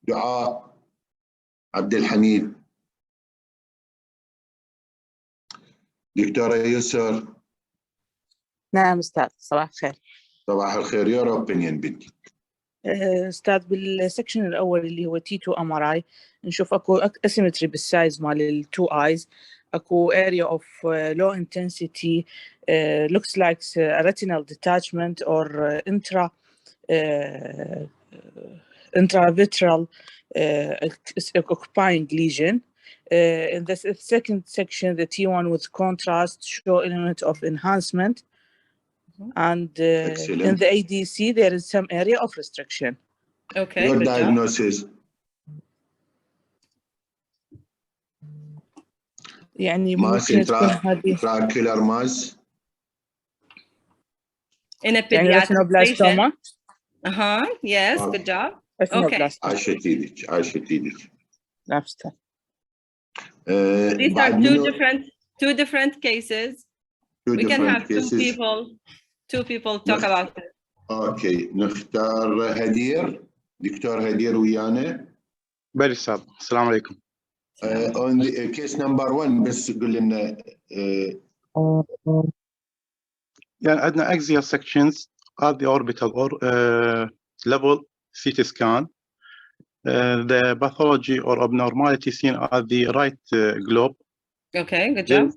دعاء عبد الحميد. دكتورة يسر. نعم أستاذ، صباح الخير. صباح الخير. your opinion بنتي. أستاذ بالسكشن الأول اللي هو T2 MRI نشوف أكو asymmetry بالسايز مال ال two eyes. أكو area of low intensity looks like retinal detachment or intravitreal occupying lesion. In the second section, the T1 with contrast show element of enhancement. And in the ADC, there is some area of restriction. Okay. Your diagnosis. يعني mass intraocular mass. In a يعني pediatric retinoblastoma. Yes, good job. Okay. عاشت ايدك. نفسها. These are two different cases. We can have two people talk about it. Okay, نختار هدير. دكتور هدير ويانا. بلي أستاذ، السلام عليكم. On the case number 1 بس قول لنا. يعني عندنا axial sections at the orbital or level CT scan. The pathology or abnormality seen at the right globe. Okay, good job.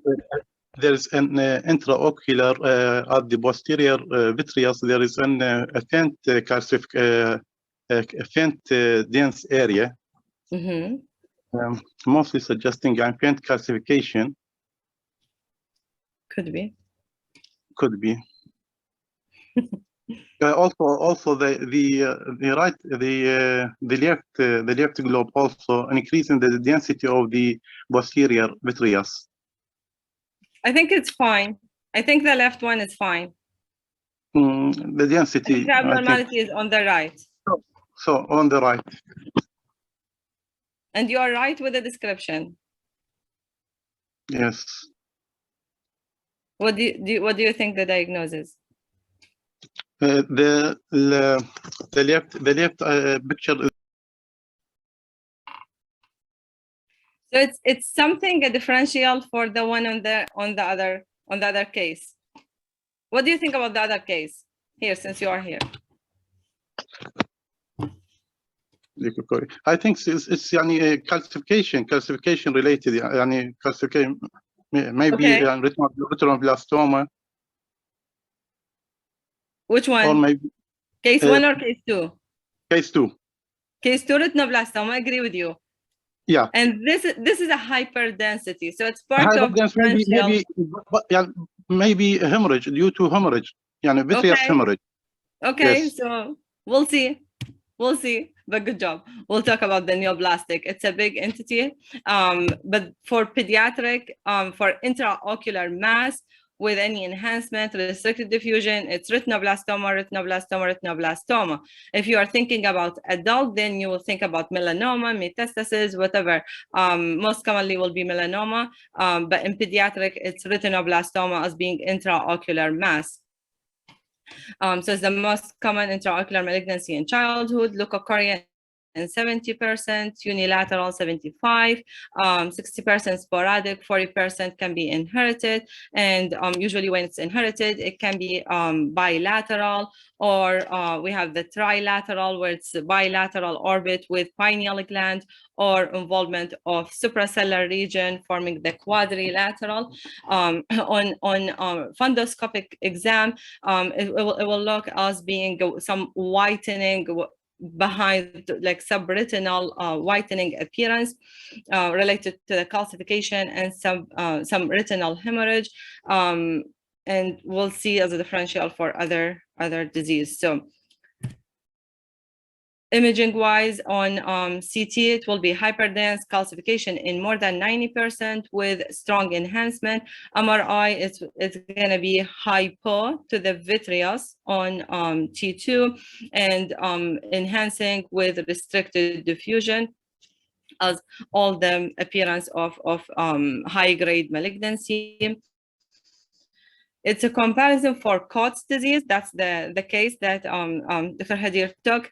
There is an intraocular at the posterior vitreous. There is a faint dense area. Mostly suggesting faint calcification. Could be. Also the left globe also increasing the density of the posterior vitreous. I think it's fine. I think the left one is fine. The density. The abnormality is on the right. So on the right. And you are right with the description. Yes. What do you think the diagnosis? The left picture. So it's something a differential for the one on the other case. What do you think about the other case here, since you are here? I think it's يعني calcification related يعني calcification maybe retinoblastoma. Which one? Or maybe case 1 or case 2? Case 2. Case 2 retinoblastoma. I agree with you. Yeah. And this is a hyperdensity, so it's part of maybe hemorrhage due to hemorrhage. يعني vitreous hemorrhage. Okay, yes. So we'll see. But good job. We'll talk about the neoplastic. It's a big entity, but for pediatric, for intraocular mass with any enhancement, restricted diffusion, it's retinoblastoma. If you are thinking about adult, then you will think about melanoma, metastasis, whatever. Most commonly will be melanoma, but in pediatric, it's retinoblastoma as being intraocular mass. So it's the most common intraocular malignancy in childhood. Leukocoria 70%, unilateral 75%, 60% sporadic, 40% can be inherited. And usually when it's inherited, it can be bilateral, or we have the trilateral, where it's a bilateral orbit with pineal gland, or involvement of suprasellar region forming the quadrilateral. On fundoscopic exam, it will look as being some whitening behind, like subretinal whitening appearance related to the calcification and some retinal hemorrhage, and we'll see as a differential for other disease. So imaging wise, on CT, it will be hyperdense calcification in more than 90% with strong enhancement. MRI, it's going to be hypo to the vitreous on T2, and enhancing with restricted diffusion, as all the appearance of high-grade malignancy. It's a comparison for Coats disease. That's the case that Dr. Hadir took.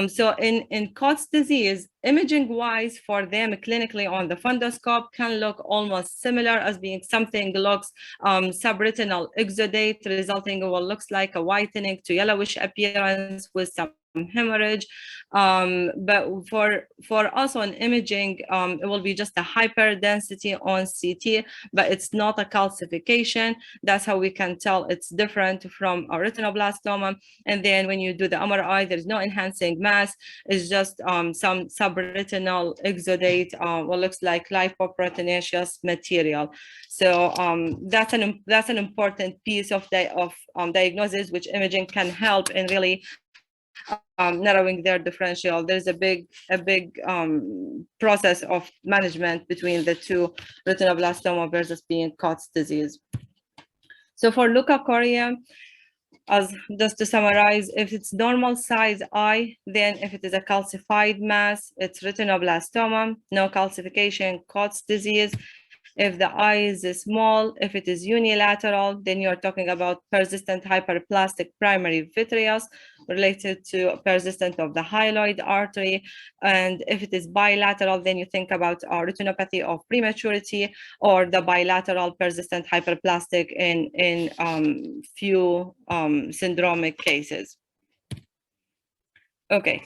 So in Coats disease, imaging-wise for them clinically on the fundoscope can look almost similar, as being something looks subretinal exudate, resulting in what looks like a whitening to yellowish appearance with some hemorrhage. But for us on imaging, it will be just a hyperdensity on CT, but it's not a calcification. That's how we can tell it's different from a retinoblastoma. And then when you do the MRI, there's no enhancing mass. It's just some subretinal exudate, what looks like lipoproteinaceous material. So that's an important piece of diagnosis, which imaging can help in really narrowing their differential. There's a big process of management between the two, retinoblastoma versus being Coats disease. So for leukocoria, as just to summarize, if it's normal size eye, then if it is a calcified mass, it's retinoblastoma, no calcification, Coats disease. If the eye is small, if it is unilateral, then you're talking about persistent hyperplastic primary vitreous related to persistent of the hyaloid artery. And if it is bilateral, then you think about retinopathy of prematurity, or the bilateral persistent hyperplastic in few syndromic cases. Okay.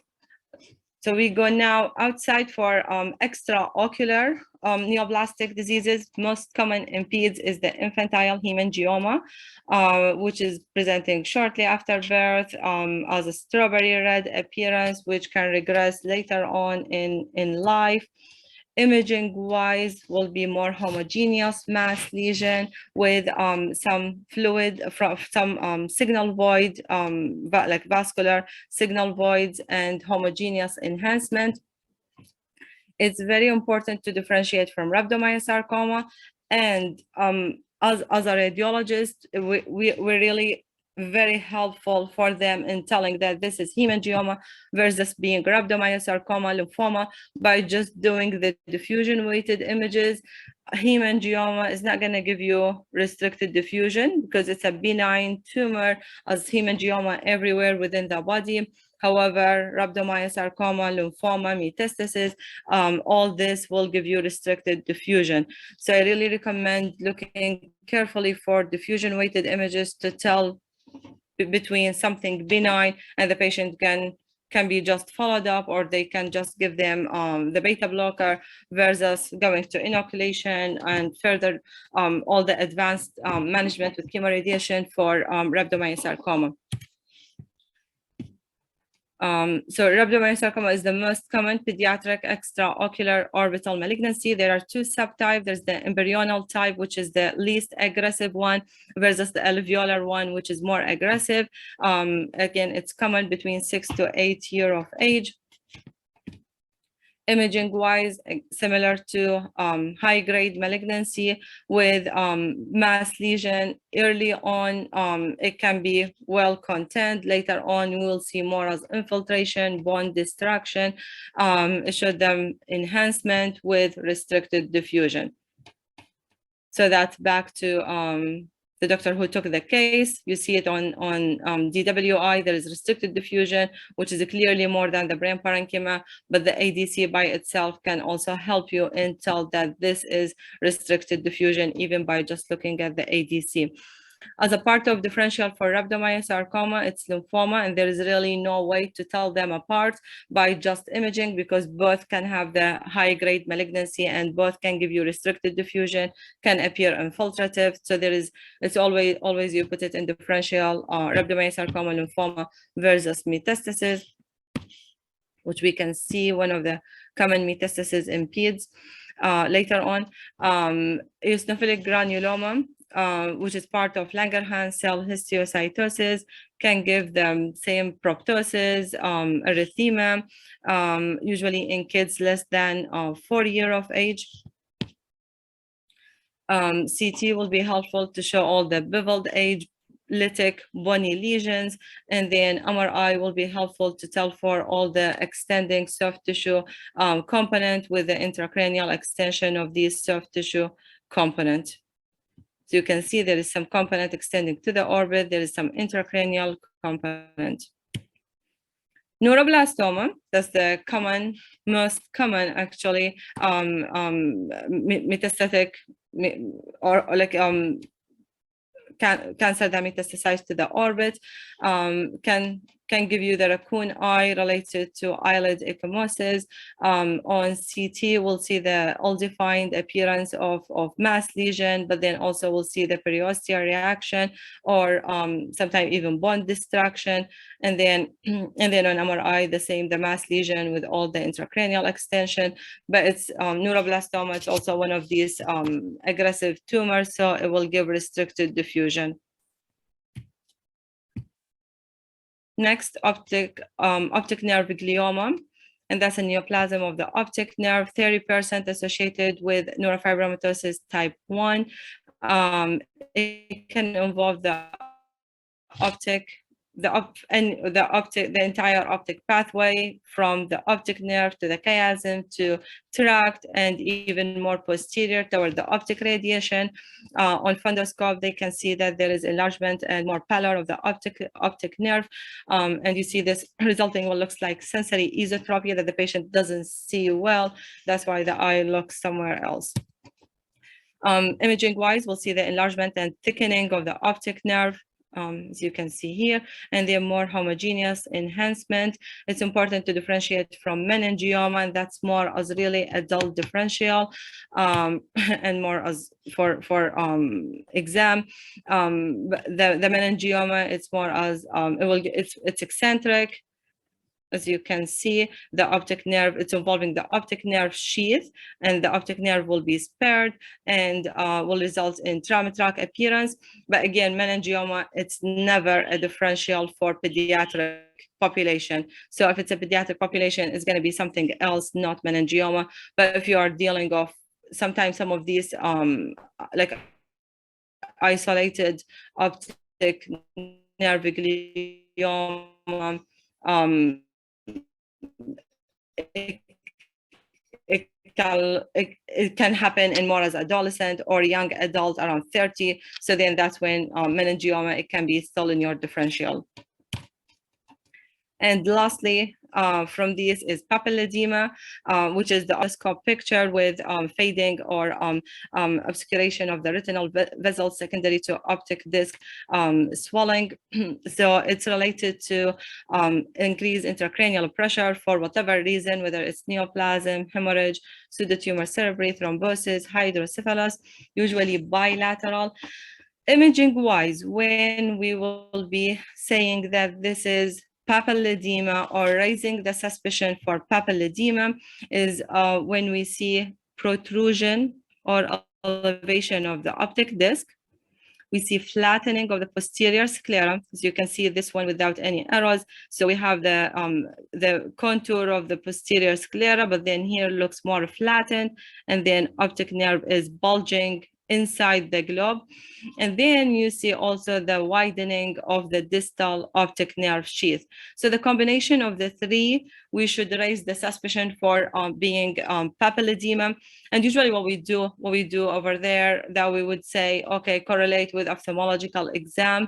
So we go now outside for extraocular neoplastic diseases. Most common in peds is the infantile hemangioma, which is presenting shortly after birth as a strawberry red appearance, which can regress later on in life. Imaging wise will be more homogeneous mass lesion with some fluid from some signal void, like vascular signal voids, and homogeneous enhancement. It's very important to differentiate from rhabdomyosarcoma, and as a radiologist, we're really very helpful for them in telling that this is hemangioma versus being rhabdomyosarcoma, lymphoma, by just doing the diffusion weighted images. Hemangioma is not going to give you restricted diffusion because it's a benign tumor, as hemangioma everywhere within the body. However, rhabdomyosarcoma, lymphoma, metastasis, all this will give you restricted diffusion. So I really recommend looking carefully for diffusion weighted images to tell between something benign and the patient can be just followed up, or they can just give them the beta blocker, versus going to inoculation and further all the advanced management with chemoradiation for rhabdomyosarcoma. So rhabdomyosarcoma is the most common pediatric extraocular orbital malignancy. There are two subtypes. There's the embryonal type, which is the least aggressive one, versus the alveolar one, which is more aggressive. Again, it's common between 6 to 8 years of age. Imaging wise, similar to high-grade malignancy with mass lesion. Early on, it can be well contained. Later on, we will see more as infiltration, bone destruction. It showed them enhancement with restricted diffusion. So that's back to the doctor who took the case. You see it on DWI, there is restricted diffusion, which is clearly more than the brain parenchyma, but the ADC by itself can also help you and tell that this is restricted diffusion even by just looking at the ADC. As a part of differential for rhabdomyosarcoma, it's lymphoma, and there is really no way to tell them apart by just imaging, because both can have the high-grade malignancy and both can give you restricted diffusion, can appear infiltrative. So it's always you put it in differential rhabdomyosarcoma lymphoma versus metastasis, which we can see one of the common metastases in PEDS later on. Eosinophilic granuloma, which is part of Langerhans cell histiocytosis, can give them same proptosis, erythema, usually in kids less than 4 years of age. CT will be helpful to show all the beveled age, lytic, bony lesions, and then MRI will be helpful to tell for all the extending soft tissue component with the intracranial extension of these soft tissue component. So you can see there is some component extending to the orbit, there is some intracranial component. Neuroblastoma, that's the most common actually metastatic or like cancer that metastasized to the orbit, can give you the raccoon eye related to eyelid ecchymosis. On CT, we'll see the ill-defined appearance of mass lesion, but then also we'll see the periosteal reaction or sometimes even bone destruction. And then on MRI, the same, the mass lesion with all the intracranial extension. But it's neuroblastoma, it's also one of these aggressive tumors, so it will give restricted diffusion. Next, optic nerve glioma, and that's a neoplasm of the optic nerve, 30% associated with neurofibromatosis type 1. It can involve the entire optic pathway from the optic nerve to the chiasm to tract, and even more posterior toward the optic radiation. On fundoscope, they can see that there is enlargement and more pallor of the optic nerve, and you see this resulting what looks like sensory esotropia, that the patient doesn't see well. That's why the eye looks somewhere else. Imaging wise, we'll see the enlargement and thickening of the optic nerve, as you can see here, and the more homogeneous enhancement. It's important to differentiate from meningioma, and that's more as really adult differential, and more as for exam. The meningioma, it's more as it's eccentric. As you can see, the optic nerve, it's involving the optic nerve sheath, and the optic nerve will be spared and will result in trauma tract appearance. But again, meningioma, it's never a differential for pediatric population. So if it's a pediatric population, it's going to be something else, not meningioma. But if you are dealing with sometimes some of these like isolated optic nerve glioma, it can happen in more as adolescent or young adult around 30. So then that's when meningioma, it can be still in your differential. And lastly, from this is papilledema, which is the endoscope picture with fading or obscuration of the retinal vessels secondary to optic disc swelling. So it's related to increased intracranial pressure for whatever reason, whether it's neoplasm, hemorrhage, pseudotumor cerebri, thrombosis, hydrocephalus, usually bilateral. Imaging wise, when we will be saying that this is papilledema or raising the suspicion for papilledema is when we see protrusion or elevation of the optic disc. We see flattening of the posterior sclera, as you can see this one without any arrows. So we have the contour of the posterior sclera, but then here looks more flattened, and then optic nerve is bulging inside the globe. And then you see also the widening of the distal optic nerve sheath. So the combination of the three, we should raise the suspicion for being papilledema. And usually what we do over there, that we would say, okay, correlate with ophthalmological exam.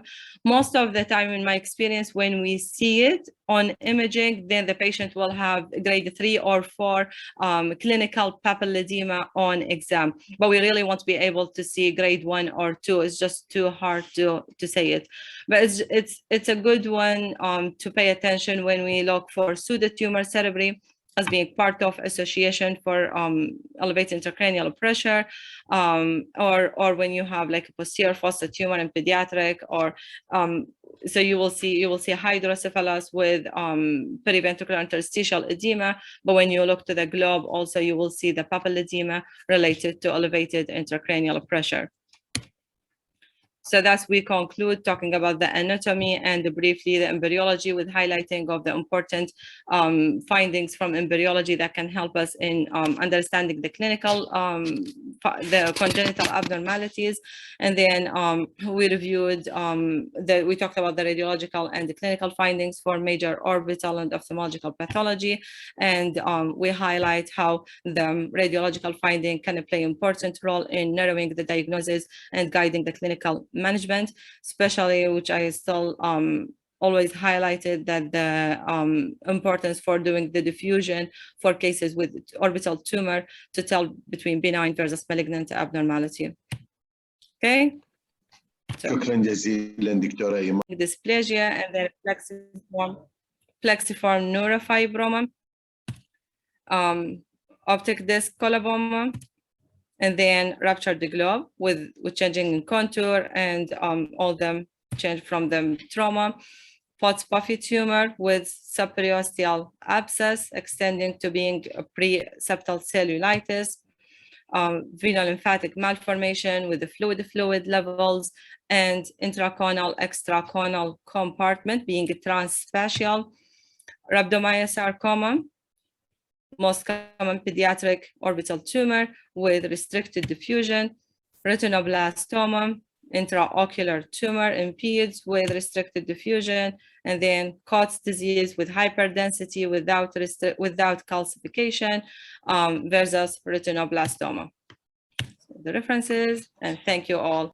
Most of the time in my experience, when we see it on imaging, then the patient will have grade 3 or 4 clinical papilledema on exam. But we really want to be able to see grade 1 or 2. It's just too hard to say it. But it's a good one to pay attention when we look for pseudotumor cerebri as being part of association for elevated intracranial pressure, or when you have like a posterior fossa tumor in pediatric, or so you will see hydrocephalus with periventricular interstitial edema. But when you look to the globe, also you will see the papilledema related to elevated intracranial pressure. So that's, we conclude talking about the anatomy and briefly the embryology, with highlighting of the important findings from embryology that can help us in understanding the clinical, the congenital abnormalities. And then we reviewed, we talked about the radiological and the clinical findings for major orbital and ophthalmological pathology. And we highlight how the radiological finding can play an important role in narrowing the diagnosis and guiding the clinical management, especially, which I still always highlighted, that the importance for doing the diffusion for cases with orbital tumor to tell between benign versus malignant abnormality. Okay. شكرا جزيلا دكتورة إيمان. Dysplasia and then plexiform neurofibroma, optic disc coloboma, and then ruptured the globe with changing in contour, and all them change from the trauma. Potts Puffy tumor with subperiosteal abscess extending to being a pre-septal cellulitis. Venous lymphatic malformation with the fluid levels, and intraconal extraconal compartment being transfacial. Rhabdomyosarcoma, most common pediatric orbital tumor with restricted diffusion. Retinoblastoma, intraocular tumor in peds with restricted diffusion. And then Coats disease with hyperdensity without calcification versus retinoblastoma. So the references, and thank you all.